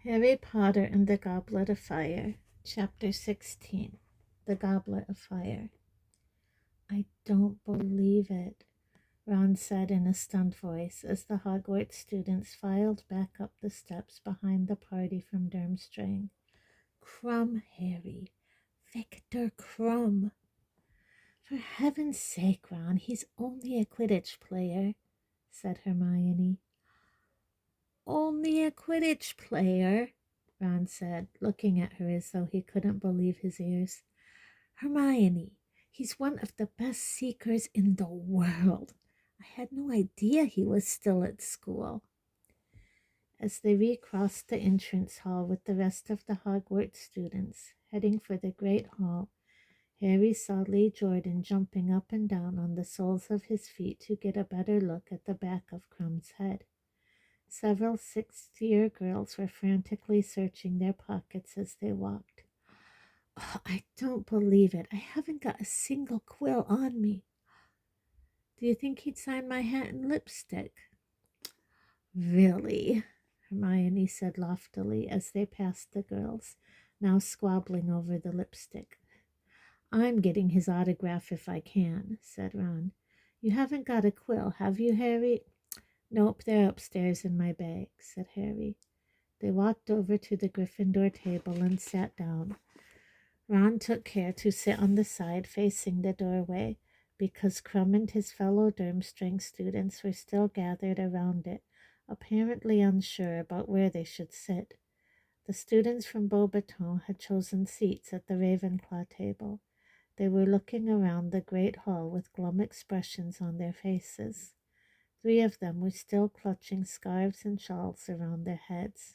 Harry Potter and the Goblet of Fire, Chapter 16. The Goblet of Fire. I don't believe it, Ron said in a stunned voice as the Hogwarts students filed back up the steps behind the party from Durmstrang. Crumb, Harry. Victor Crumb. For heaven's sake, Ron, he's only a Quidditch player, said Hermione. Only a Quidditch player, Ron said, looking at her as though he couldn't believe his ears. Hermione, he's one of the best seekers in the world. I had no idea he was still at school. As they recrossed the entrance hall with the rest of the Hogwarts students, heading for the Great Hall, Harry saw Lee Jordan jumping up and down on the soles of his feet to get a better look at the back of Crumb's head. Several sixth-year girls were frantically searching their pockets as they walked. Oh, I don't believe it. I haven't got a single quill on me. Do you think he'd sign my hat and lipstick? Really? Hermione said loftily as they passed the girls, now squabbling over the lipstick. I'm getting his autograph if I can, said Ron. You haven't got a quill, have you, Harry? Nope, they're upstairs in my bag, said Harry. They walked over to the Gryffindor table and sat down. Ron took care to sit on the side facing the doorway because Crumb and his fellow Durmstrang students were still gathered around it, apparently unsure about where they should sit. The students from Beauxbaton had chosen seats at the Ravenclaw table. They were looking around the great hall with glum expressions on their faces. 3 of them were still clutching scarves and shawls around their heads.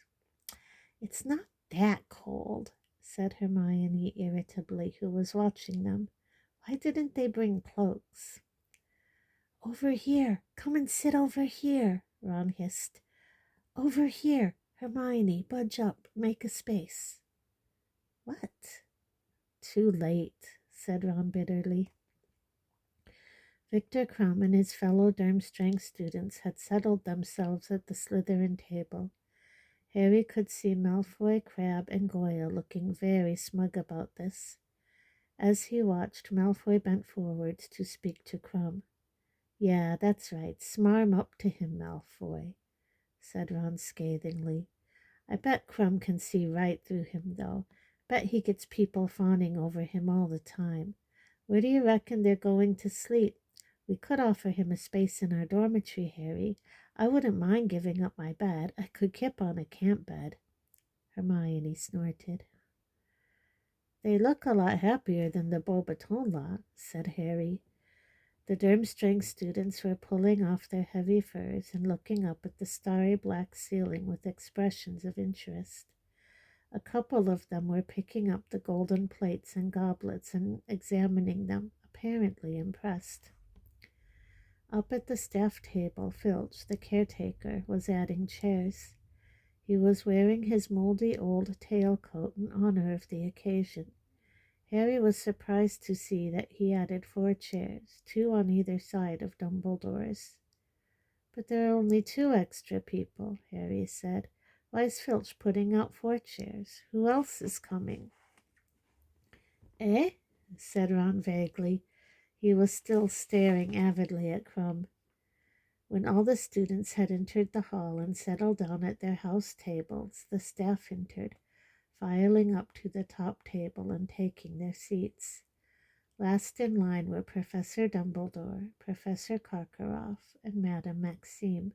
It's not that cold, said Hermione irritably, who was watching them. Why didn't they bring cloaks? Over here. Come and sit over here, Ron hissed. Over here. Hermione, budge up. Make a space. What? Too late, said Ron bitterly. Victor Crumb and his fellow Durmstrang students had settled themselves at the Slytherin table. Harry could see Malfoy, Crabbe, and Goyle looking very smug about this. As he watched, Malfoy bent forwards to speak to Crumb. Yeah, that's right. Smarm up to him, Malfoy, said Ron scathingly. I bet Crumb can see right through him, though. Bet he gets people fawning over him all the time. Where do you reckon they're going to sleep? We could offer him a space in our dormitory, Harry. I wouldn't mind giving up my bed. I could kip on a camp bed. Hermione snorted. They look a lot happier than the Beauxbaton lot, said Harry. The Durmstrang students were pulling off their heavy furs and looking up at the starry black ceiling with expressions of interest. A couple of them were picking up the golden plates and goblets and examining them, apparently impressed. Up at the staff table, Filch, the caretaker, was adding chairs. He was wearing his moldy old tailcoat in honor of the occasion. Harry was surprised to see that he added 4 chairs, 2 on either side of Dumbledore's. But there are only 2 extra people, Harry said. Why's Filch putting out 4 chairs? Who else is coming? Eh? Said Ron vaguely. He was still staring avidly at Crumb. When all the students had entered the hall and settled down at their house tables, the staff entered, filing up to the top table and taking their seats. Last in line were Professor Dumbledore, Professor Karkaroff, and Madame Maxime.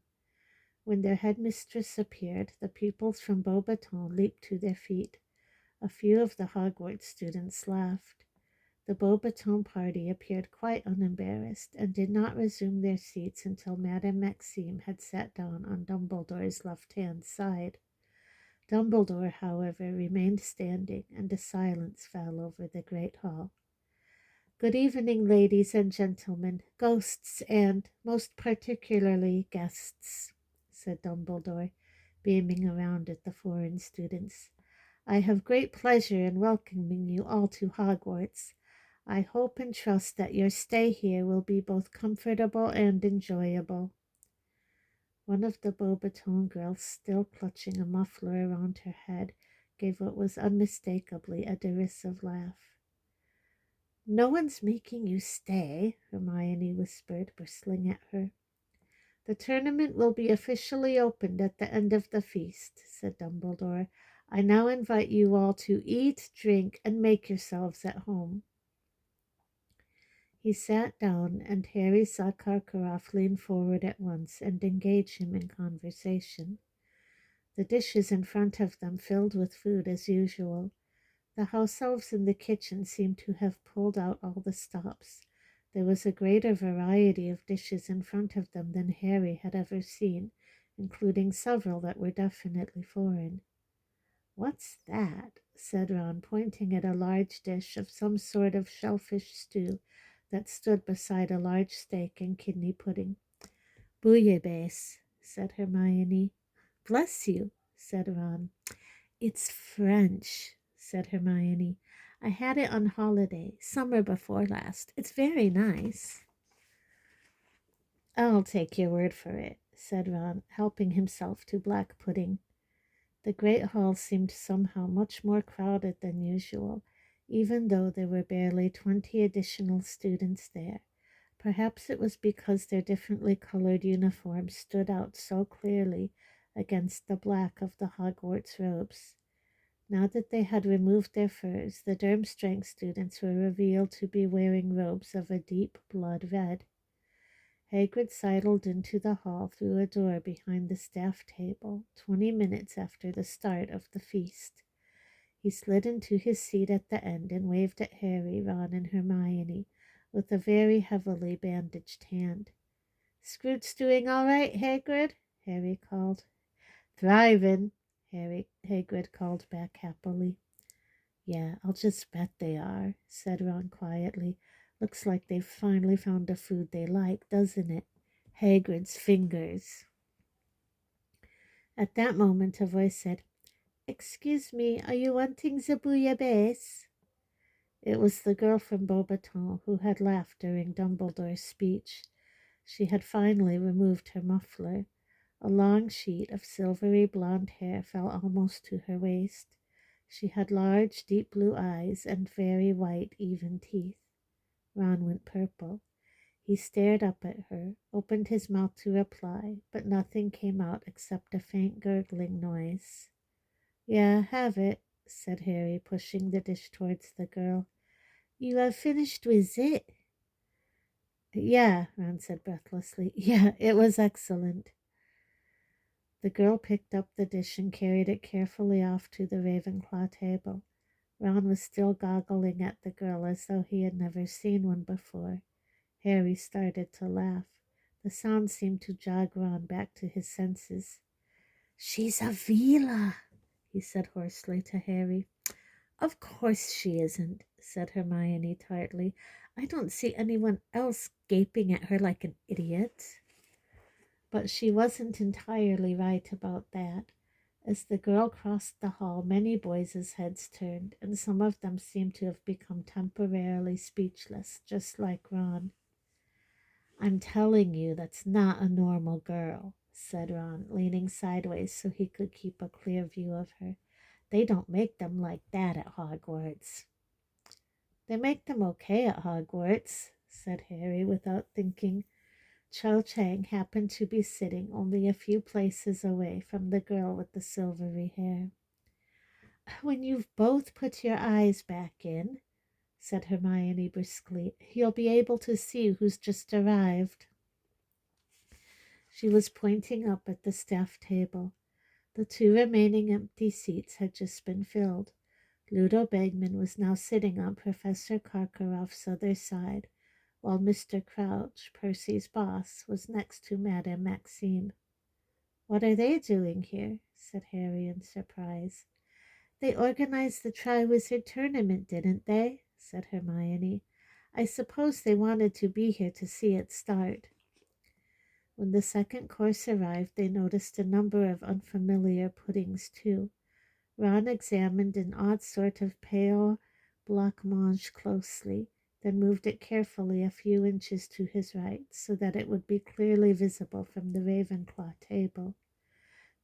When their headmistress appeared, the pupils from Beauxbaton leaped to their feet. A few of the Hogwarts students laughed. The Beauxbaton party appeared quite unembarrassed and did not resume their seats until Madame Maxime had sat down on Dumbledore's left-hand side. Dumbledore, however, remained standing, and a silence fell over the great hall. Good evening, ladies and gentlemen, ghosts and, most particularly, guests, said Dumbledore, beaming around at the foreign students. I have great pleasure in welcoming you all to Hogwarts. I hope and trust that your stay here will be both comfortable and enjoyable. One of the Beaubaton girls, still clutching a muffler around her head, gave what was unmistakably a derisive laugh. "No one's making you stay," Hermione whispered, bristling at her. "The tournament will be officially opened at the end of the feast," said Dumbledore. "I now invite you all to eat, drink, and make yourselves at home." He sat down, and Harry saw Karkaroff lean forward at once and engage him in conversation. The dishes in front of them filled with food as usual. The house elves in the kitchen seemed to have pulled out all the stops. There was a greater variety of dishes in front of them than Harry had ever seen, including several that were definitely foreign. "What's that?" said Ron, pointing at a large dish of some sort of shellfish stew that stood beside a large steak and kidney pudding. "Bouillabaisse," said Hermione. "Bless you," said Ron. "It's French," said Hermione. "I had it on holiday, summer before last. It's very nice." "I'll take your word for it," said Ron, helping himself to black pudding. The great hall seemed somehow much more crowded than usual, even though there were barely 20 additional students there. Perhaps it was because their differently colored uniforms stood out so clearly against the black of the Hogwarts robes. Now that they had removed their furs, the Durmstrang students were revealed to be wearing robes of a deep blood red. Hagrid sidled into the hall through a door behind the staff table 20 minutes after the start of the feast. He slid into his seat at the end and waved at Harry, Ron, and Hermione with a very heavily bandaged hand. "Scrooge's doing all right, Hagrid?" Harry called. "Thrivin'," Hagrid called back happily. "Yeah, I'll just bet they are," said Ron quietly. "Looks like they've finally found a food they like, doesn't it? Hagrid's fingers." At that moment a voice said, "Excuse me, are you wanting the bouillabaisse?" It was the girl from Beaubaton who had laughed during Dumbledore's speech. She had finally removed her muffler. A long sheet of silvery blonde hair fell almost to her waist. She had large, deep blue eyes and very white, even teeth. Ron went purple. He stared up at her, opened his mouth to reply, but nothing came out except a faint gurgling noise. "Yeah, have it," said Harry, pushing the dish towards the girl. "You have finished with it?" "Yeah," Ron said breathlessly. "Yeah, it was excellent." The girl picked up the dish and carried it carefully off to the Ravenclaw table. Ron was still goggling at the girl as though he had never seen one before. Harry started to laugh. The sound seemed to jog Ron back to his senses. "She's a Veela," he said hoarsely to Harry. "Of course she isn't," said Hermione tartly. "I don't see anyone else gaping at her like an idiot." But she wasn't entirely right about that. As the girl crossed the hall, many boys' heads turned, and some of them seemed to have become temporarily speechless, just like Ron. "I'm telling you, that's not a normal girl," said Ron, leaning sideways so he could keep a clear view of her. "They don't make them like that at Hogwarts." "They make them okay at Hogwarts," said Harry without thinking. Cho Chang happened to be sitting only a few places away from the girl with the silvery hair. "When you've both put your eyes back in," said Hermione briskly, "you'll be able to see who's just arrived." She was pointing up at the staff table. The 2 remaining empty seats had just been filled. Ludo Bagman was now sitting on Professor Karkaroff's other side, while Mr. Crouch, Percy's boss, was next to Madame Maxime. "What are they doing here?" said Harry in surprise. "They organized the Triwizard Tournament, didn't they?" said Hermione. "I suppose they wanted to be here to see it start." When the second course arrived, they noticed a number of unfamiliar puddings, too. Ron examined an odd sort of pale blancmange closely. then moved it carefully a few inches to his right so that it would be clearly visible from the Ravenclaw table.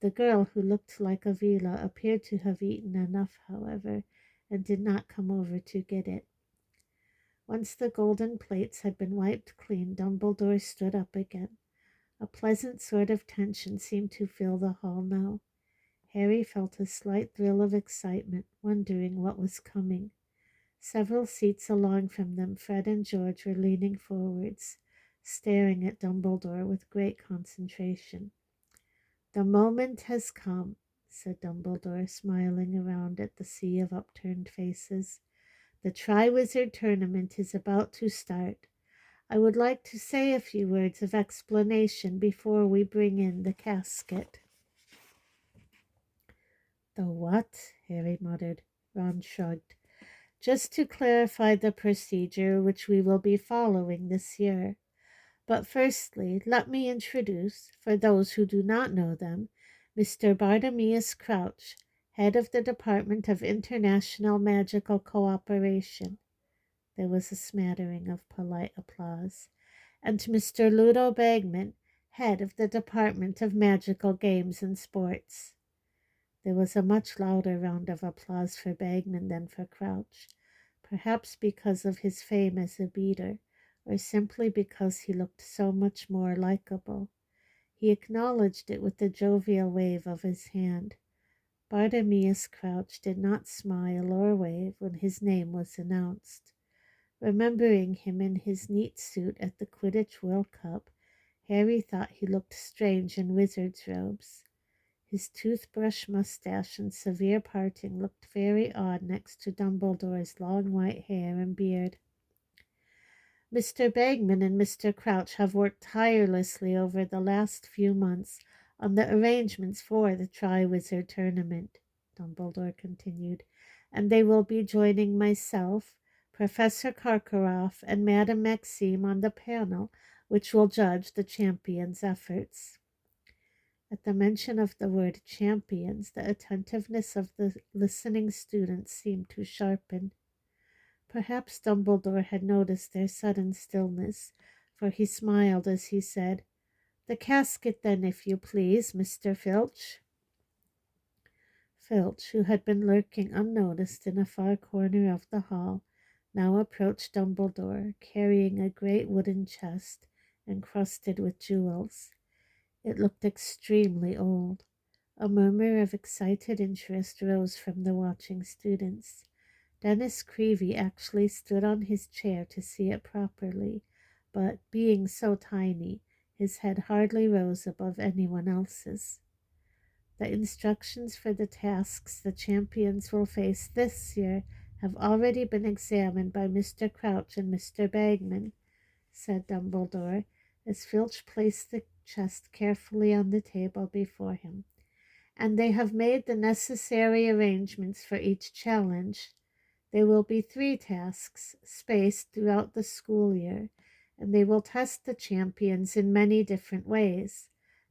The girl, who looked like Avila, appeared to have eaten enough, however, and did not come over to get it. Once the golden plates had been wiped clean, Dumbledore stood up again. A pleasant sort of tension seemed to fill the hall now. Harry felt a slight thrill of excitement, wondering what was coming. Several seats along from them, Fred and George were leaning forwards, staring at Dumbledore with great concentration. "The moment has come," said Dumbledore, smiling around at the sea of upturned faces. "The Triwizard Tournament is about to start. I would like to say a few words of explanation before we bring in the casket." "The what?" Harry muttered. Ron shrugged. "Just to clarify the procedure which we will be following this year. But firstly, let me introduce, for those who do not know them, Mr. Bartimaeus Crouch, head of the Department of International Magical Cooperation." There was a smattering of polite applause. "And Mr. Ludo Bagman, head of the Department of Magical Games and Sports." There was a much louder round of applause for Bagman than for Crouch, perhaps because of his fame as a beater, or simply because he looked so much more likable. He acknowledged it with a jovial wave of his hand. Bartimaeus Crouch did not smile or wave when his name was announced. Remembering him in his neat suit at the Quidditch World Cup, Harry thought he looked strange in wizard's robes. His toothbrush mustache and severe parting looked very odd next to Dumbledore's long white hair and beard. "Mr. Bagman and Mr. Crouch have worked tirelessly over the last few months on the arrangements for the Triwizard Tournament," Dumbledore continued, "and they will be joining myself, Professor Karkaroff, and Madame Maxime on the panel which will judge the champions' efforts." At the mention of the word champions, the attentiveness of the listening students seemed to sharpen. Perhaps Dumbledore had noticed their sudden stillness, for he smiled as he said, "The casket, then, if you please, Mr. Filch." Filch, who had been lurking unnoticed in a far corner of the hall, now approached Dumbledore, carrying a great wooden chest encrusted with jewels. It looked extremely old. A murmur of excited interest rose from the watching students. Dennis Creevey actually stood on his chair to see it properly, but, being so tiny, his head hardly rose above anyone else's. "The instructions for the tasks the champions will face this year have already been examined by Mr. Crouch and Mr. Bagman," said Dumbledore, as Filch placed the chest carefully on the table before him, "and they have made the necessary arrangements for each challenge. There will be 3 tasks, spaced throughout the school year, and they will test the champions in many different ways: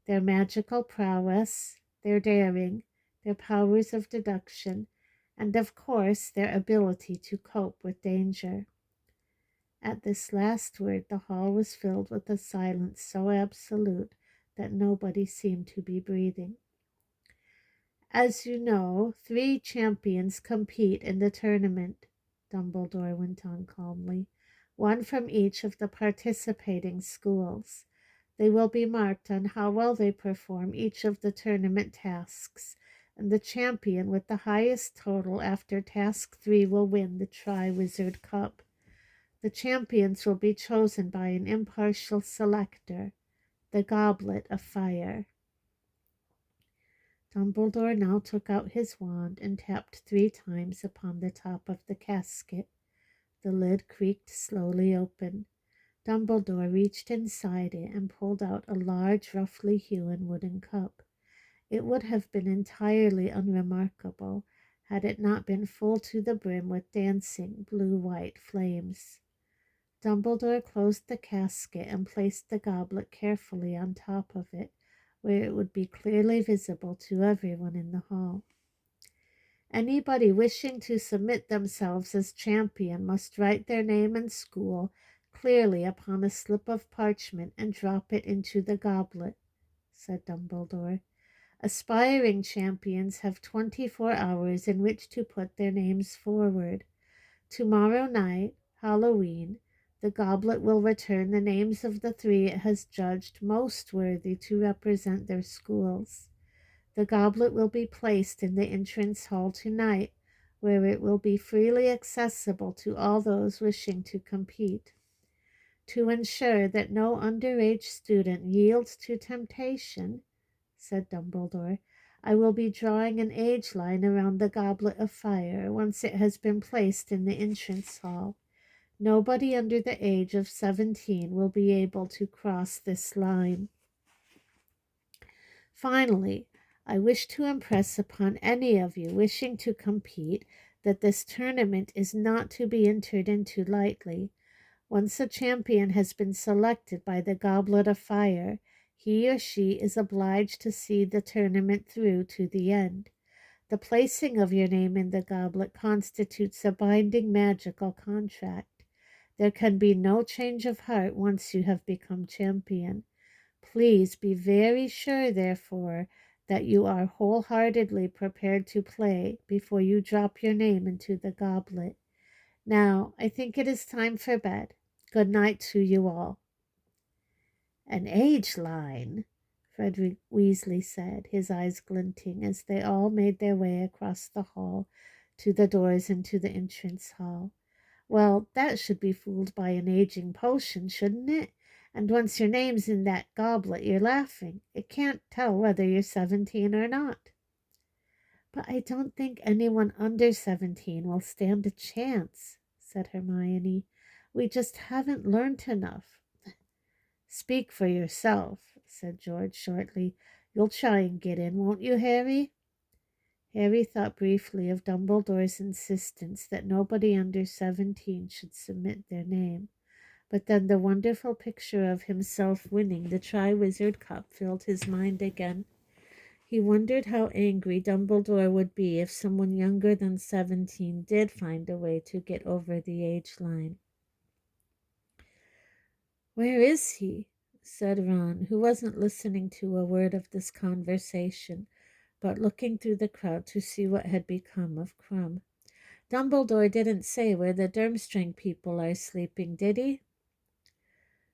their magical prowess, their daring, their powers of deduction, and of course their ability to cope with danger." At this last word the hall was filled with a silence so absolute that nobody seemed to be breathing. "As you know, 3 champions compete in the tournament," Dumbledore went on calmly, "one from each of the participating schools. They will be marked on how well they perform each of the tournament tasks, and the champion with the highest total after task 3 will win the Triwizard Cup. The champions will be chosen by an impartial selector, the Goblet of Fire." Dumbledore now took out his wand and tapped 3 times upon the top of the casket. The lid creaked slowly open. Dumbledore reached inside it and pulled out a large, roughly hewn wooden cup. It would have been entirely unremarkable had it not been full to the brim with dancing blue-white flames. Dumbledore closed the casket and placed the goblet carefully on top of it, where it would be clearly visible to everyone in the hall. Anybody wishing to submit themselves as champion must write their name and school clearly upon a slip of parchment and drop it into the goblet," said Dumbledore. "Aspiring champions have 24 hours in which to put their names forward. Tomorrow night, Halloween, the goblet will return the names of the 3 it has judged most worthy to represent their schools. The goblet will be placed in the entrance hall tonight, where it will be freely accessible to all those wishing to compete. To ensure that no underage student yields to temptation," said Dumbledore, "I will be drawing an age line around the goblet of fire once it has been placed in the entrance hall. Nobody under the age of 17 will be able to cross this line. Finally, I wish to impress upon any of you wishing to compete that this tournament is not to be entered into lightly. Once a champion has been selected by the Goblet of Fire, he or she is obliged to see the tournament through to the end. The placing of your name in the goblet constitutes a binding magical contract. There can be no change of heart once you have become champion. Please be very sure, therefore, that you are wholeheartedly prepared to play before you drop your name into the goblet. Now, I think it is time for bed. Good night to you all." "An age line," Frederick Weasley said, his eyes glinting as they all made their way across the hall to the doors into the entrance hall. "Well, that should be fooled by an aging potion, shouldn't it? And once your name's in that goblet, you're laughing. It can't tell whether you're 17 or not." "But I don't think anyone under 17 will stand a chance," said Hermione. "We just haven't learnt enough." "Speak for yourself," said George shortly. "You'll try and get in, won't you, Harry?" Harry thought briefly of Dumbledore's insistence that nobody under 17 should submit their name. But then the wonderful picture of himself winning the Triwizard Cup filled his mind again. He wondered how angry Dumbledore would be if someone younger than 17 did find a way to get over the age line. "Where is he?" said Ron, who wasn't listening to a word of this conversation, but looking through the crowd to see what had become of Krum. "Dumbledore didn't say where the Durmstrang people are sleeping, did he?"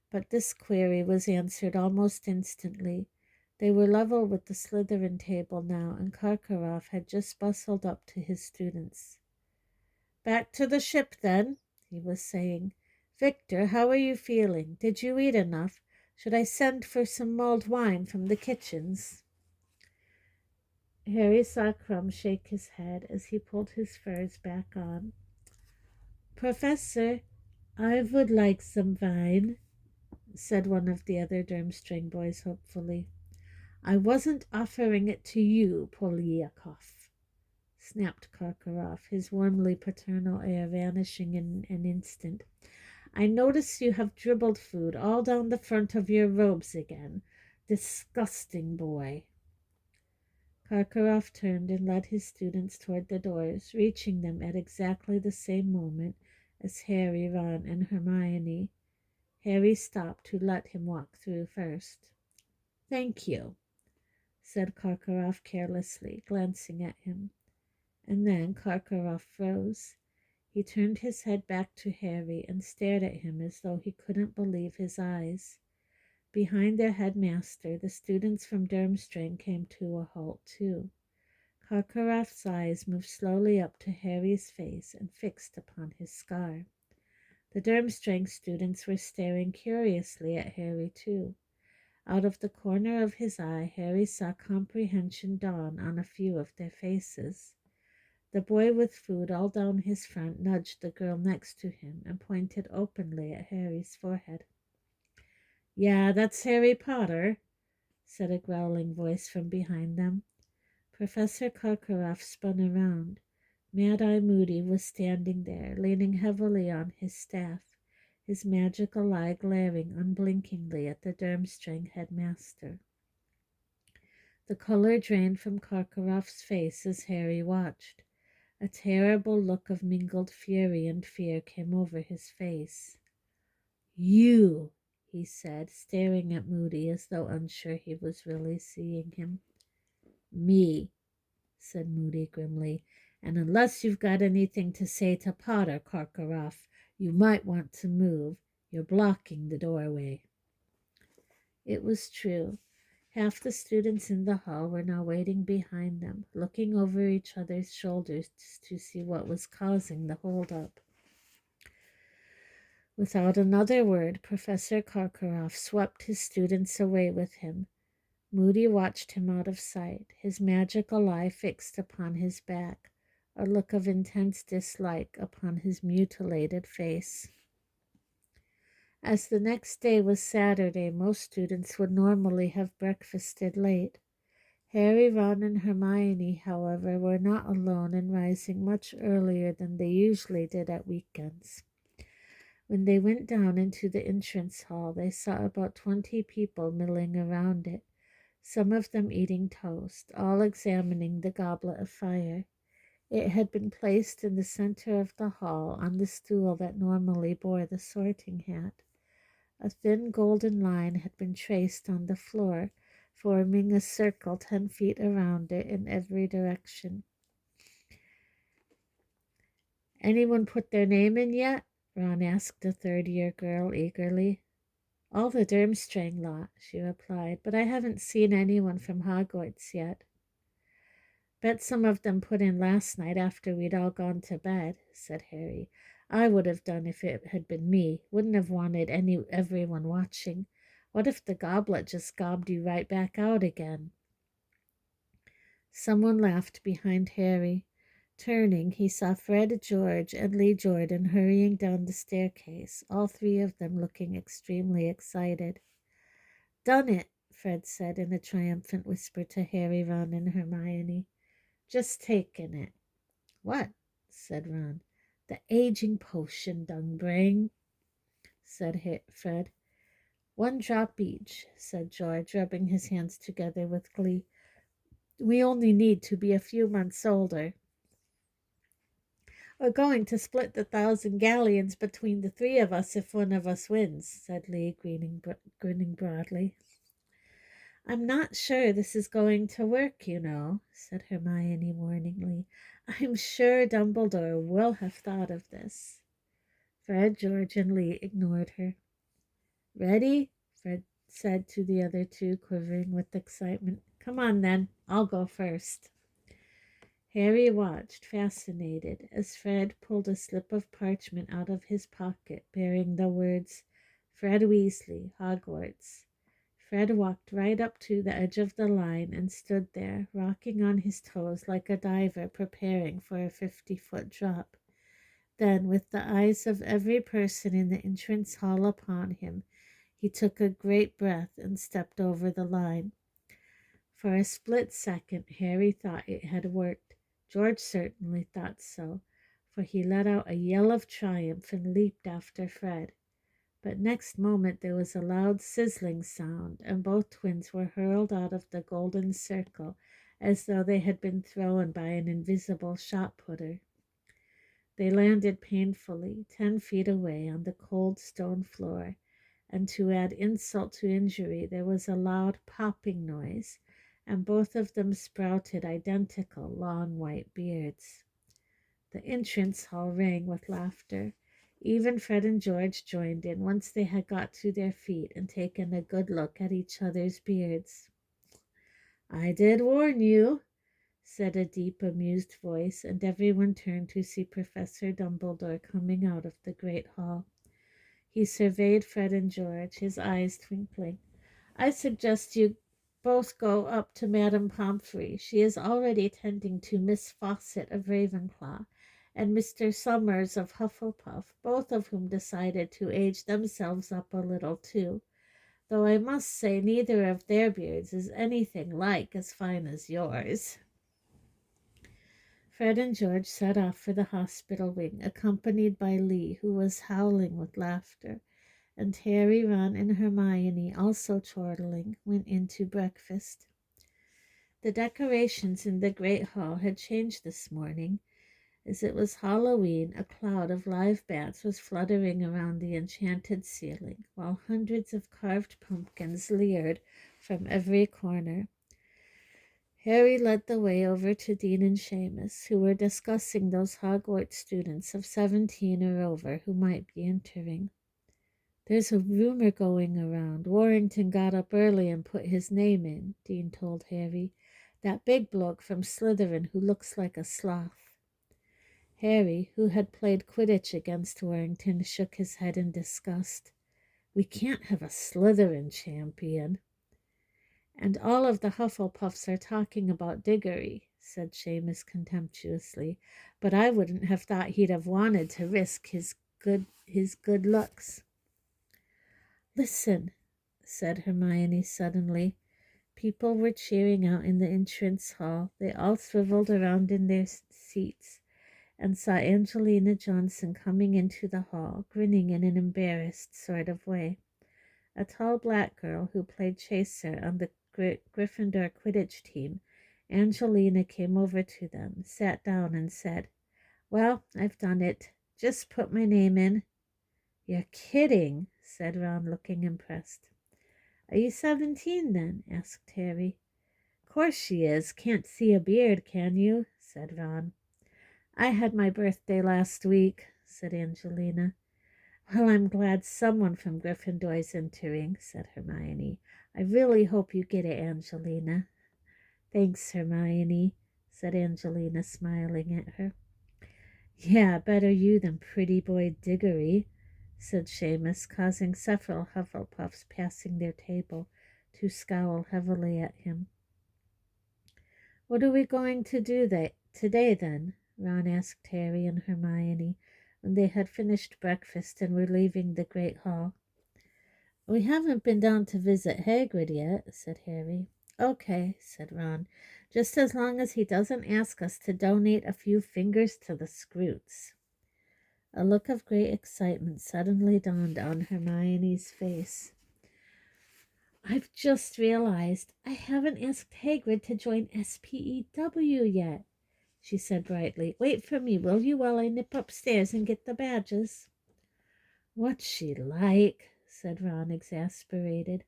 But this query was answered almost instantly. They were level with the Slytherin table now, and Karkaroff had just bustled up to his students. "Back to the ship, then," he was saying. "Victor, how are you feeling? Did you eat enough? Should I send for some mulled wine from the kitchens?" Harry saw Krum shake his head as he pulled his furs back on. "Professor, I would like some wine," said one of the other Durmstrang boys hopefully. "I wasn't offering it to you, Polyakov," snapped Karkaroff, his warmly paternal air vanishing in an instant. "I notice you have dribbled food all down the front of your robes again. Disgusting boy." Karkaroff turned and led his students toward the doors, reaching them at exactly the same moment as Harry, Ron, and Hermione. Harry stopped to let him walk through first. "Thank you," said Karkaroff carelessly, glancing at him. And then Karkaroff froze. He turned his head back to Harry and stared at him as though he couldn't believe his eyes. Behind their headmaster, the students from Durmstrang came to a halt too. Karkaroff's eyes moved slowly up to Harry's face and fixed upon his scar. The Durmstrang students were staring curiously at Harry too. Out of the corner of his eye, Harry saw comprehension dawn on a few of their faces. The boy with food all down his front nudged the girl next to him and pointed openly at Harry's forehead. "Yeah, that's Harry Potter," said a growling voice from behind them. Professor Karkaroff spun around. Mad-Eye Moody was standing there, leaning heavily on his staff, his magical eye glaring unblinkingly at the Durmstrang headmaster. The color drained from Karkaroff's face as Harry watched. A terrible look of mingled fury and fear came over his face. "You!" he said, staring at Moody as though unsure he was really seeing him. "Me," said Moody grimly, "and unless you've got anything to say to Potter, Karkaroff, you might want to move. You're blocking the doorway." It was true. Half the students in the hall were now waiting behind them, looking over each other's shoulders to see what was causing the holdup. Without another word, Professor Karkaroff swept his students away with him. Moody watched him out of sight, his magical eye fixed upon his back, a look of intense dislike upon his mutilated face. As the next day was Saturday, most students would normally have breakfasted late. Harry, Ron, and Hermione, however, were not alone in rising much earlier than they usually did at weekends. When they went down into the entrance hall, they saw about 20 people milling around it, some of them eating toast, all examining the goblet of fire. It had been placed in the center of the hall on the stool that normally bore the sorting hat. A thin golden line had been traced on the floor, forming a circle 10 feet around it in every direction. "Anyone put their name in yet?" Ron asked a third-year girl eagerly. "All the Durmstrang lot," she replied, "but I haven't seen anyone from Hogwarts yet." "Bet some of them put in last night after we'd all gone to bed," said Harry. "I would have done if it had been me. Wouldn't have wanted everyone watching. What if the goblet just gobbed you right back out again?" Someone laughed behind Harry. Turning, he saw Fred, George, and Lee Jordan hurrying down the staircase, all three of them looking extremely excited. "Done it," Fred said in a triumphant whisper to Harry, Ron, and Hermione. "Just taken it." "What?" said Ron. "The aging potion, Dungbrain," said Fred. "1 drop each," said George, rubbing his hands together with glee. "We only need to be a few months older." "We're going to split the 1,000 galleons between the 3 of us if one of us wins," said Lee, grinning broadly. "I'm not sure this is going to work, you know," said Hermione warningly. "I'm sure Dumbledore will have thought of this." Fred, George, and Lee ignored her. "Ready?" Fred said to the other two, quivering with excitement. "Come on, then. I'll go first." Harry watched, fascinated, as Fred pulled a slip of parchment out of his pocket bearing the words, "Fred Weasley, Hogwarts." Fred walked right up to the edge of the line and stood there, rocking on his toes like a diver preparing for a 50-foot drop. Then, with the eyes of every person in the entrance hall upon him, he took a great breath and stepped over the line. For a split second, Harry thought it had worked. George certainly thought so, for he let out a yell of triumph and leaped after Fred. But next moment there was a loud sizzling sound, and both twins were hurled out of the golden circle as though they had been thrown by an invisible shot-putter. They landed painfully, 10 feet away on the cold stone floor, and to add insult to injury, there was a loud popping noise, and both of them sprouted identical long white beards. The entrance hall rang with laughter. Even Fred and George joined in once they had got to their feet and taken a good look at each other's beards. "I did warn you," said a deep, amused voice, and everyone turned to see Professor Dumbledore coming out of the great hall. He surveyed Fred and George, his eyes twinkling. "I suggest you both go up to Madame Pomfrey. She is already tending to Miss Fawcett of Ravenclaw and Mr. Summers of Hufflepuff, both of whom decided to age themselves up a little too, though I must say neither of their beards is anything like as fine as yours." Fred and George set off for the hospital wing, accompanied by Lee, who was howling with laughter, and Harry, Ron, and Hermione, also chortling, went in to breakfast. The decorations in the great hall had changed this morning. As it was Halloween, a cloud of live bats was fluttering around the enchanted ceiling, while hundreds of carved pumpkins leered from every corner. Harry led the way over to Dean and Seamus, who were discussing those Hogwarts students of 17 or over who might be entering. "There's a rumor going around. Warrington got up early and put his name in," Dean told Harry. "That big bloke from Slytherin who looks like a sloth." Harry, who had played Quidditch against Warrington, shook his head in disgust. "We can't have a Slytherin champion." "And all of the Hufflepuffs are talking about Diggory," said Seamus contemptuously, "but I wouldn't have thought he'd have wanted to risk his good looks." "Listen," said Hermione suddenly. People were cheering out in the entrance hall. They all swiveled around in their seats and saw Angelina Johnson coming into the hall, grinning in an embarrassed sort of way. A tall black girl who played chaser on the Gryffindor Quidditch team, Angelina came over to them, sat down, and said, "Well, I've done it. Just put my name in." "You're kidding," said Ron, looking impressed. "Are you 17 then?" asked Harry. "Course she is. Can't see a beard, can you?" said Ron. "I had my birthday last week," said Angelina. "Well, I'm glad someone from Gryffindor's entering," said Hermione. "I really hope you get it, Angelina." "Thanks, Hermione," said Angelina, smiling at her. "Yeah, better you than pretty boy Diggory," said Seamus, causing several Hufflepuffs passing their table to scowl heavily at him. "What are we going to do today, then?" Ron asked Harry and Hermione when they had finished breakfast and were leaving the great hall. "We haven't been down to visit Hagrid yet," said Harry. "Okay," said Ron, "just as long as he doesn't ask us to donate a few fingers to the Scroots." A look of great excitement suddenly dawned on Hermione's face. "I've just realized I haven't asked Hagrid to join SPEW yet," she said brightly. "Wait for me, will you, while I nip upstairs and get the badges?" "What's she like?" said Ron, exasperated,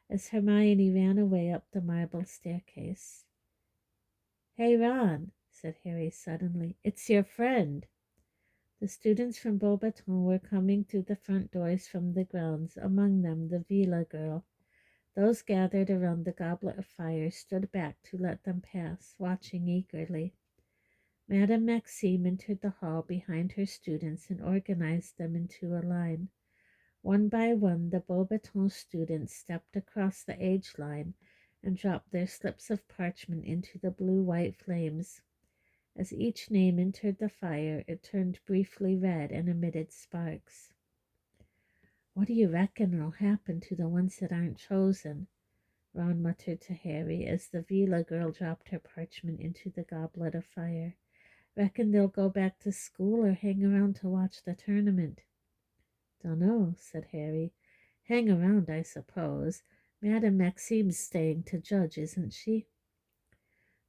as Hermione ran away up the marble staircase. "Hey, Ron," said Harry suddenly, "it's your friend." The students from Beauxbatons were coming through the front doors from the grounds, among them the Vila girl. Those gathered around the goblet of fire stood back to let them pass, watching eagerly. Madame Maxime entered the hall behind her students and organized them into a line. One by one, the Beauxbatons students stepped across the age line and dropped their slips of parchment into the blue-white flames. As each name entered the fire, it turned briefly red and emitted sparks. "What do you reckon will happen to the ones that aren't chosen?" Ron muttered to Harry as the Vila girl dropped her parchment into the goblet of fire. "Reckon they'll go back to school or hang around to watch the tournament?" "Dunno," said Harry. "Hang around, I suppose. Madame Maxime's staying to judge, isn't she?"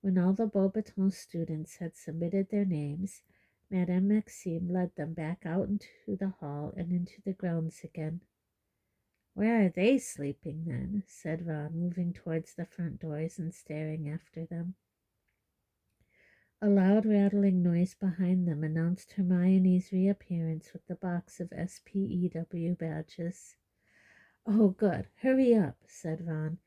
When all the Beauxbatons students had submitted their names, Madame Maxime led them back out into the hall and into the grounds again. "Where are they sleeping, then?" said Ron, moving towards the front doors and staring after them. A loud rattling noise behind them announced Hermione's reappearance with the box of SPEW badges. "Oh, good. Hurry up," said Ron,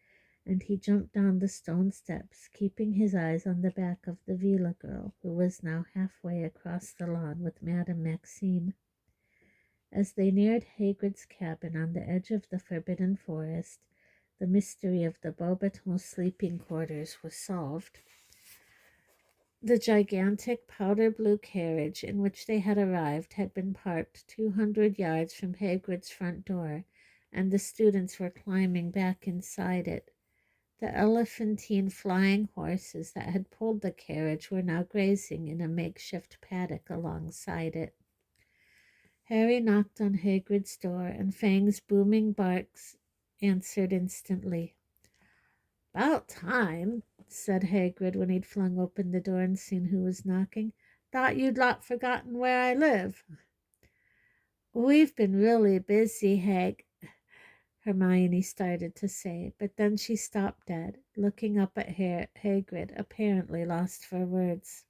and he jumped down the stone steps, keeping his eyes on the back of the Vila girl, who was now halfway across the lawn with Madame Maxime. As they neared Hagrid's cabin on the edge of the Forbidden Forest, the mystery of the Beauxbatons sleeping quarters was solved. The gigantic powder blue carriage in which they had arrived had been parked 200 yards from Hagrid's front door, and the students were climbing back inside it. The elephantine flying horses that had pulled the carriage were now grazing in a makeshift paddock alongside it. Harry knocked on Hagrid's door, and Fang's booming barks answered instantly. "'Bout time," said Hagrid when he'd flung open the door and seen who was knocking. thought you'd not forgotten where I live." "We've been really busy, Hermione started to say, but then she stopped dead, looking up at Hagrid, apparently lost for words.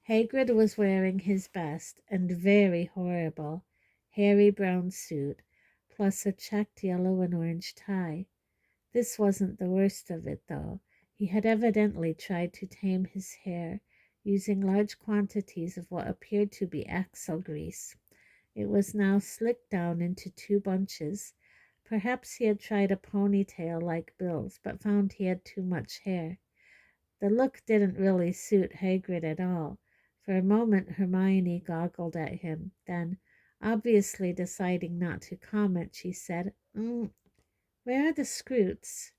Hagrid was wearing his best and very horrible hairy brown suit, plus a checked yellow and orange tie. This wasn't the worst of it, though. He had evidently tried to tame his hair, using large quantities of what appeared to be axle grease. It was now slicked down into two bunches. Perhaps he had tried a ponytail like Bill's, but found he had too much hair. The look didn't really suit Hagrid at all. For a moment Hermione goggled at him. Then, obviously deciding not to comment, she said, "Where are the Scroots?"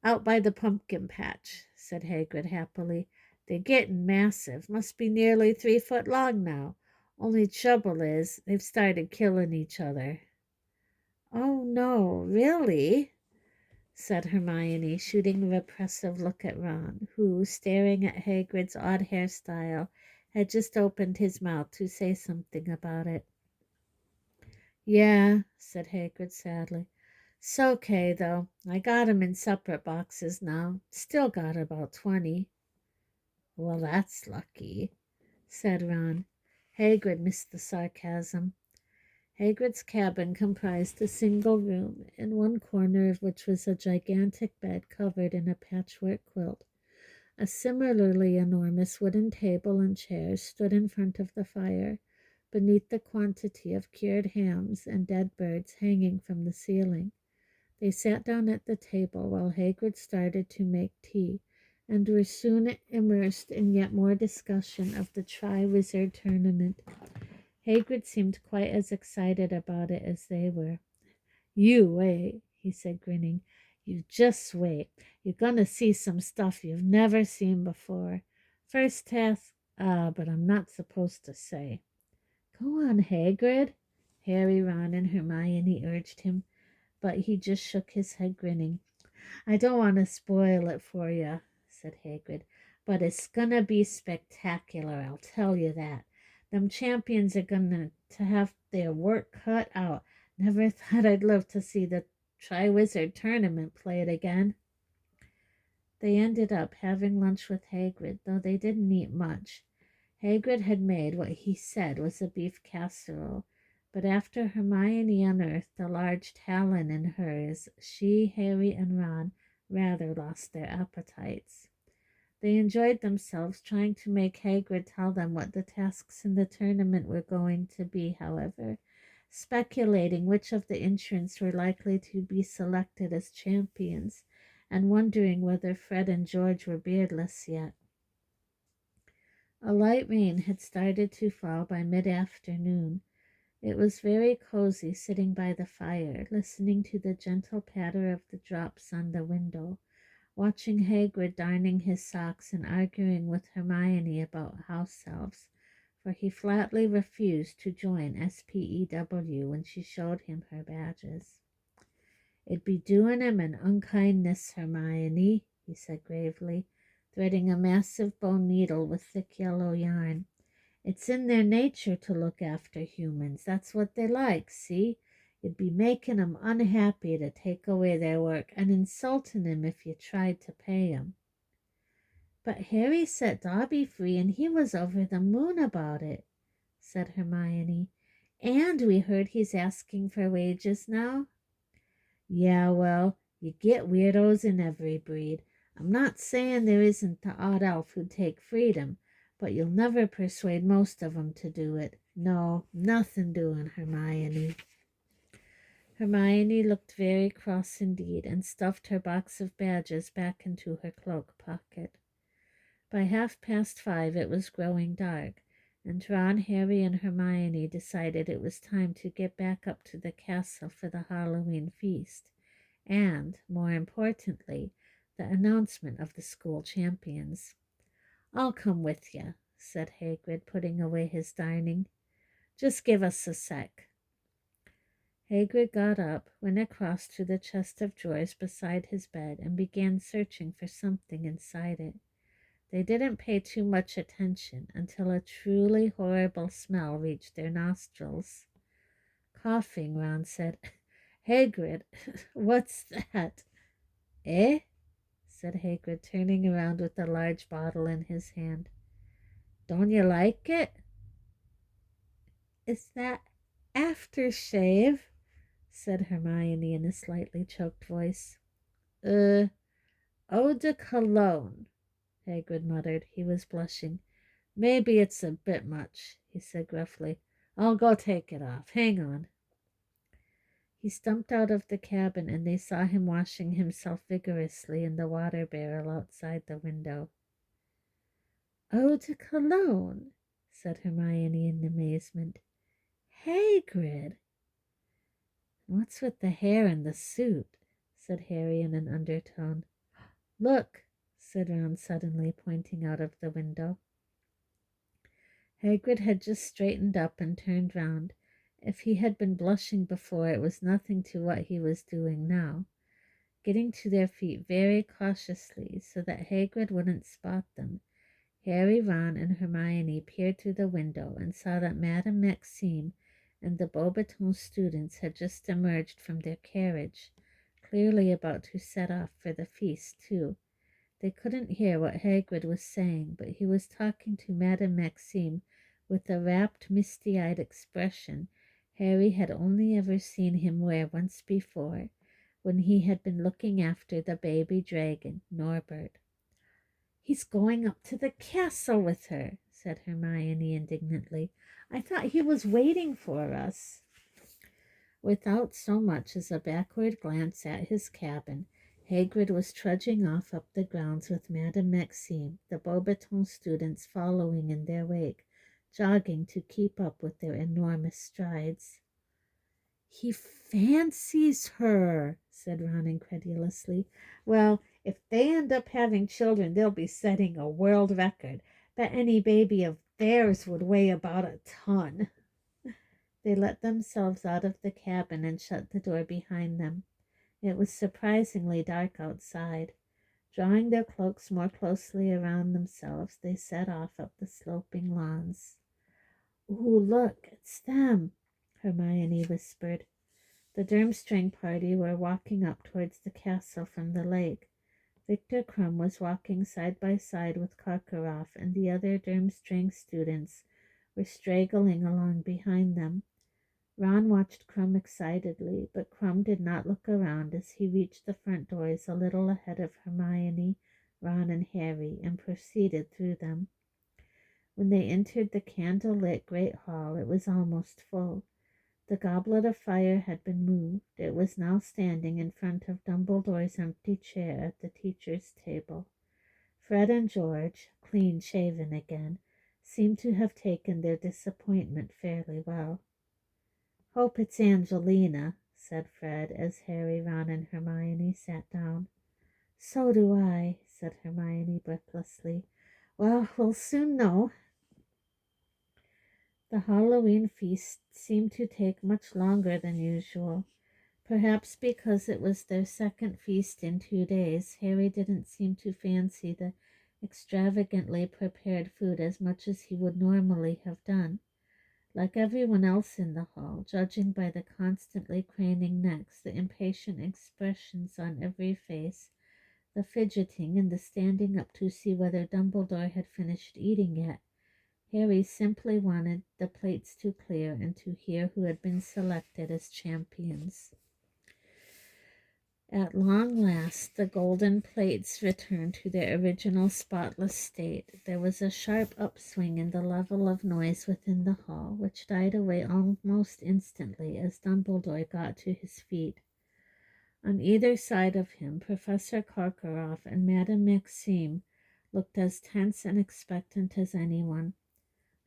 "Out by the pumpkin patch," said Hagrid happily. "They're getting massive. Must be nearly 3 foot long now. Only trouble is, they've started killing each other." "Oh, no, really?" said Hermione, shooting a repressive look at Ron, who, staring at Hagrid's odd hairstyle, had just opened his mouth to say something about it. "Yeah," said Hagrid sadly. "'S okay, though. I got 'em in separate boxes now. Still got about 20. "Well, that's lucky," said Ron. Hagrid missed the sarcasm. Hagrid's cabin comprised a single room, in one corner of which was a gigantic bed covered in a patchwork quilt. A similarly enormous wooden table and chairs stood in front of the fire, beneath the quantity of cured hams and dead birds hanging from the ceiling. They sat down at the table while Hagrid started to make tea, and were soon immersed in yet more discussion of the Triwizard Tournament. Hagrid seemed quite as excited about it as they were. "You wait," he said, grinning. "You just wait. You're going to see some stuff you've never seen before. First task, but I'm not supposed to say." "Go on, Hagrid," Harry, Ron, and Hermione urged him, but he just shook his head, grinning. "I don't want to spoil it for you," said Hagrid, "but it's gonna be spectacular, I'll tell you that. Them champions are gonna to have their work cut out. Never thought I'd live to see the Triwizard Tournament played again." They ended up having lunch with Hagrid, though they didn't eat much. Hagrid had made what he said was a beef casserole, but after Hermione unearthed a large talon in hers, she, Harry, and Ron rather lost their appetites. They enjoyed themselves trying to make Hagrid tell them what the tasks in the tournament were going to be, however, speculating which of the entrants were likely to be selected as champions, and wondering whether Fred and George were beardless yet. A light rain had started to fall by mid-afternoon. It was very cozy sitting by the fire, listening to the gentle patter of the drops on the window, watching Hagrid darning his socks and arguing with Hermione about house elves, for he flatly refused to join SPEW when she showed him her badges. "It'd be doing him an unkindness, Hermione," he said gravely, threading a massive bone needle with thick yellow yarn. "It's in their nature to look after humans. That's what they like, see? You'd be making 'em unhappy to take away their work and insulting 'em if you tried to pay 'em." "But Harry set Dobby free, and he was over the moon about it," said Hermione. "And we heard he's asking for wages now." "Yeah, well, you get weirdos in every breed. I'm not saying there isn't the odd elf who'd take freedom, but you'll never persuade most of 'em to do it. No, nothing doing, Hermione." Hermione looked very cross indeed, and stuffed her box of badges back into her cloak pocket. By 5:30 it was growing dark, and Ron, Harry, and Hermione decided it was time to get back up to the castle for the Halloween feast, and, more importantly, the announcement of the school champions. "I'll come with you," said Hagrid, putting away his darning. "Just give us a sec." Hagrid got up, went across to the chest of drawers beside his bed, and began searching for something inside it. They didn't pay too much attention until a truly horrible smell reached their nostrils. Coughing, Ron said, Hagrid, what's that? Eh? Said Hagrid, turning around with a large bottle in his hand. Don't you like it? Is that aftershave? Said Hermione in a slightly choked voice. Eau de cologne, Hagrid muttered. He was blushing. Maybe it's a bit much, he said gruffly. I'll go take it off. Hang on. He stumped out of the cabin, and they saw him washing himself vigorously in the water barrel outside the window. Eau de cologne, said Hermione in amazement. Hagrid! What's with the hair and the suit? Said Harry in an undertone. Look, said Ron suddenly, pointing out of the window. Hagrid had just straightened up and turned round. If he had been blushing before, it was nothing to what he was doing now. Getting to their feet very cautiously so that Hagrid wouldn't spot them, Harry, Ron, and Hermione peered through the window and saw that Madame Maxime and the Beauxbatons students had just emerged from their carriage, clearly about to set off for the feast, too. They couldn't hear what Hagrid was saying, but he was talking to Madame Maxime with a rapt, misty-eyed expression Harry had only ever seen him wear once before, when he had been looking after the baby dragon, Norbert. He's going up to the castle with her, said Hermione indignantly. I thought he was waiting for us. Without so much as a backward glance at his cabin, Hagrid was trudging off up the grounds with Madame Maxime, the Beauxbatons students following in their wake, jogging to keep up with their enormous strides. He fancies her, said Ron incredulously. Well, if they end up having children, they'll be setting a world record. Bet any baby of theirs would weigh about a ton. They let themselves out of the cabin and shut the door behind them. It was surprisingly dark outside. Drawing their cloaks more closely around themselves, they set off up the sloping lawns. Ooh, look, it's them, Hermione whispered. The Durmstrang party were walking up towards the castle from the lake. Victor Krum was walking side by side with Karkaroff, and the other Durmstrang students were straggling along behind them. Ron watched Krum excitedly, but Krum did not look around as he reached the front doors a little ahead of Hermione, Ron, and Harry, and proceeded through them. When they entered the candle-lit great hall, it was almost full. The goblet of fire had been moved. It was now standing in front of Dumbledore's empty chair at the teacher's table. Fred and George, clean-shaven again, seemed to have taken their disappointment fairly well. Hope it's Angelina, said Fred as Harry, Ron, and Hermione sat down. So do I, said Hermione breathlessly. Well, we'll soon know. The Halloween feast seemed to take much longer than usual. Perhaps because it was their second feast in 2 days, Harry didn't seem to fancy the extravagantly prepared food as much as he would normally have done. Like everyone else in the hall, judging by the constantly craning necks, the impatient expressions on every face, the fidgeting, and the standing up to see whether Dumbledore had finished eating yet, Harry simply wanted the plates to clear and to hear who had been selected as champions. At long last, the golden plates returned to their original spotless state. There was a sharp upswing in the level of noise within the hall, which died away almost instantly as Dumbledore got to his feet. On either side of him, Professor Karkaroff and Madame Maxime looked as tense and expectant as anyone.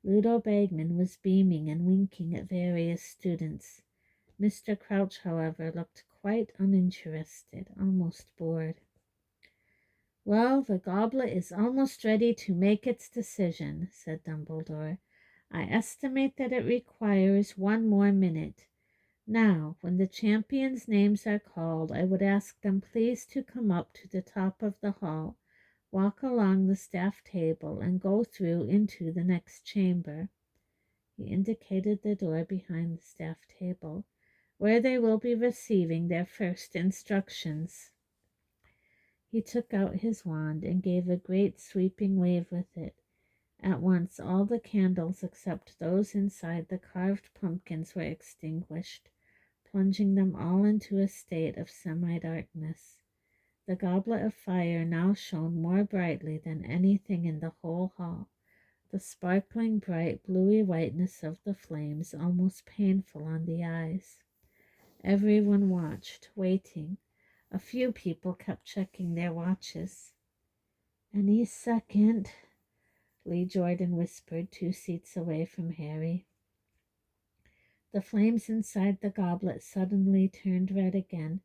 Ludo Bagman was beaming and winking at various students. Mr. Crouch, however, looked quite uninterested, almost bored. Well, the goblet is almost ready to make its decision, said Dumbledore. I estimate that it requires 1 more minute. Now, when the champions' names are called, I would ask them please to come up to the top of the hall, Walk along the staff table and go through into the next chamber. He indicated the door behind the staff table, where they will be receiving their first instructions. He took out his wand and gave a great sweeping wave with it. At once all the candles except those inside the carved pumpkins were extinguished, plunging them all into a state of semi-darkness. The goblet of fire now shone more brightly than anything in the whole hall, the sparkling bright bluey whiteness of the flames almost painful on the eyes. Everyone watched, waiting. A few people kept checking their watches. "Any second," Lee Jordan whispered 2 seats away from Harry. The flames inside the goblet suddenly turned red again.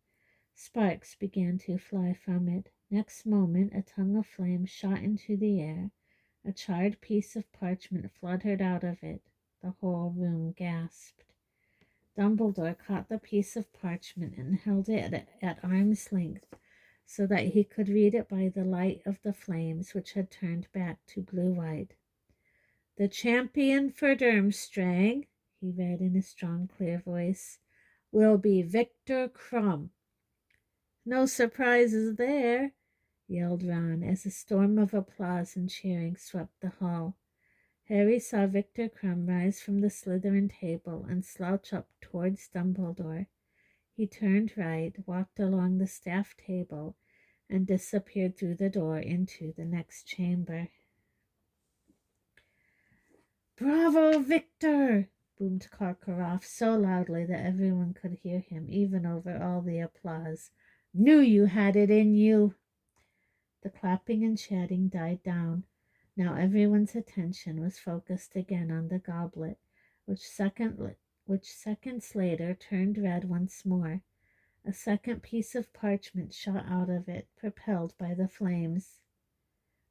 Sparks began to fly from it. Next moment, a tongue of flame shot into the air. A charred piece of parchment fluttered out of it. The whole room gasped. Dumbledore caught the piece of parchment and held it at arm's length so that he could read it by the light of the flames, which had turned back to blue-white. "The champion for Durmstrang," he read in a strong, clear voice, "will be Victor Krum." "No surprises there," yelled Ron as a storm of applause and cheering swept the hall. Harry saw Victor Krum rise from the Slytherin table and slouch up towards Dumbledore. He turned right, walked along the staff table, and disappeared through the door into the next chamber. "Bravo, Victor!" boomed Karkaroff so loudly that everyone could hear him, even over all the applause. "Knew you had it in you." The clapping and chatting died down. Now everyone's attention was focused again on the goblet, which seconds later turned red once more. A second piece of parchment shot out of it, propelled by the flames.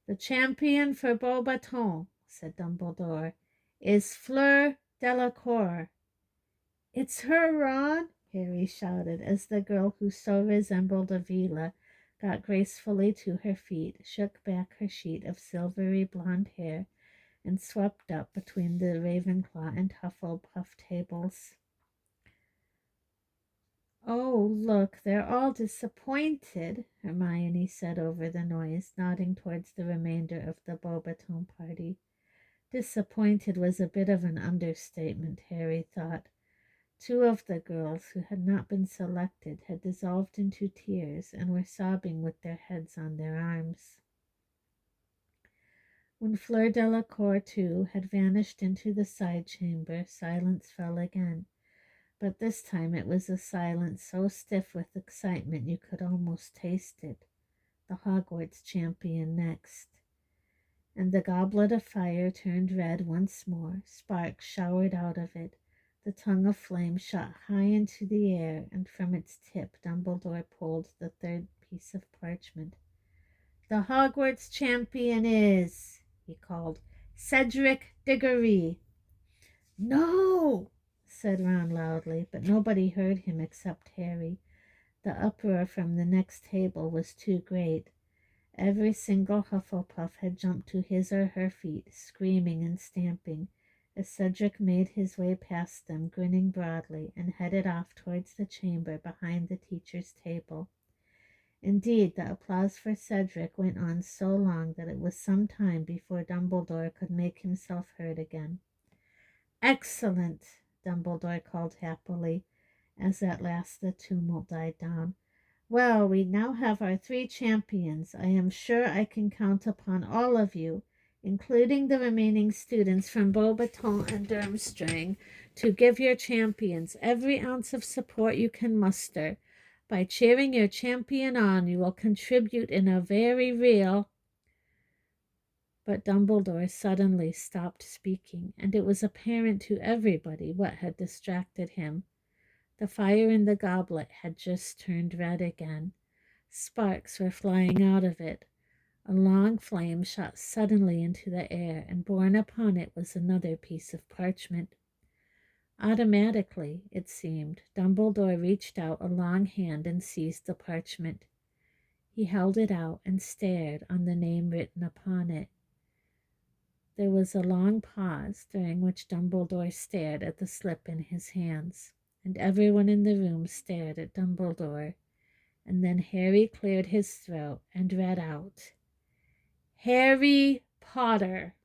"The champion for Beauxbatons," said Dumbledore, "is Fleur Delacour." "It's her, Ron!" Harry shouted as the girl who so resembled Avila got gracefully to her feet, shook back her sheet of silvery blonde hair, and swept up between the Ravenclaw and Hufflepuff tables. "Oh, look, they're all disappointed," Hermione said over the noise, nodding towards the remainder of the Beauxbatons party. Disappointed was a bit of an understatement, Harry thought. 2 of the girls who had not been selected had dissolved into tears and were sobbing with their heads on their arms. When Fleur Delacour, too, had vanished into the side chamber, silence fell again. But this time it was a silence so stiff with excitement you could almost taste it. The Hogwarts champion next. And the goblet of fire turned red once more. Sparks showered out of it. The tongue of flame shot high into the air, and from its tip Dumbledore pulled the third piece of parchment. "The Hogwarts champion is," he called, "Cedric Diggory." "No!" said Ron loudly, but nobody heard him except Harry. The uproar from the next table was too great. Every single Hufflepuff had jumped to his or her feet, screaming and stamping, as Cedric made his way past them, grinning broadly, and headed off towards the chamber behind the teacher's table. Indeed, the applause for Cedric went on so long that it was some time before Dumbledore could make himself heard again. "Excellent!" Dumbledore called happily, as at last the tumult died down. "Well, we now have our 3 champions. I am sure I can count upon all of you, including the remaining students from Beauxbatons and Durmstrang, to give your champions every ounce of support you can muster. By cheering your champion on, you will contribute in a very real—" But Dumbledore suddenly stopped speaking, and it was apparent to everybody what had distracted him. The fire in the goblet had just turned red again. Sparks were flying out of it. A long flame shot suddenly into the air, and borne upon it was another piece of parchment. Automatically, it seemed, Dumbledore reached out a long hand and seized the parchment. He held it out and stared on the name written upon it. There was a long pause, during which Dumbledore stared at the slip in his hands, and everyone in the room stared at Dumbledore. And then Harry cleared his throat and read out, Harry Potter.